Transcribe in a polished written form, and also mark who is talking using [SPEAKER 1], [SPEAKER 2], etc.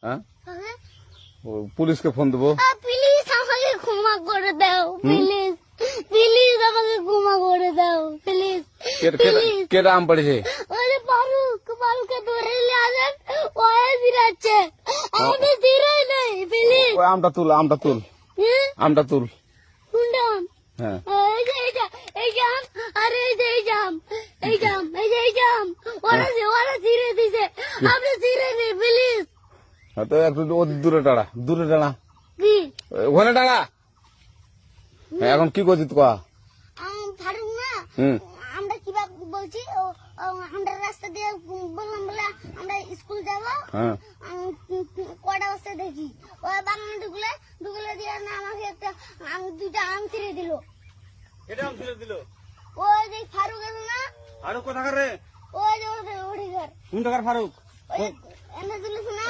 [SPEAKER 1] হ্যাঁ
[SPEAKER 2] হ্যাঁ?
[SPEAKER 1] পুলিশকে ফোন দেবো।
[SPEAKER 2] প্লিজ আমাকে ক্ষমা করে দাও, প্লিজ প্লিজ আমাকে ক্ষমা করে দাও, প্লিজ প্লিজ।
[SPEAKER 1] কেটা আম পড়েছে?
[SPEAKER 2] ওই যে ফারুককে ধরে নিয়ে আসেন, ওয়ে জিরাচ্ছে, আমাকে জিরাই নেই, প্লিজ।
[SPEAKER 1] ওই আমটা তুল, আমটা তুল, আমটা তুল।
[SPEAKER 2] কোনটা আম?
[SPEAKER 1] হ্যাঁ
[SPEAKER 2] এই যে এই জাম, আরে এই যে এই জাম, এই জাম, এই যে এই জাম, ওরা জিরে দিছে, আপনি জিরে নেই, প্লিজ।
[SPEAKER 1] তো একটু দূরে দাঁড়া, দূরে দাঁড়া,
[SPEAKER 2] কি
[SPEAKER 1] ওখানে দাঁড়া। এখন কি করছিস তো?
[SPEAKER 2] ফারুক না,
[SPEAKER 1] হুম
[SPEAKER 2] আমরা কিভাবে বলছি, আমরা রাস্তা দিয়ে বললাম বলে আমরা স্কুল যাবো,
[SPEAKER 1] হ্যাঁ
[SPEAKER 2] কটা বস্তা দেখি ওই বাগানে ঢুকলে দিয়ে না আমাকে একটা দুইটা আম ছিঁড়ে দিল।
[SPEAKER 3] এটা আম ছিঁড়ে দিল?
[SPEAKER 2] ওই যে ফারুক আছে না,
[SPEAKER 3] ফারুক কোথাকার রে?
[SPEAKER 2] ওই যে ওঠে ঘর,
[SPEAKER 3] কোন টাকার ফারুক?
[SPEAKER 2] ওই এনে দিল না,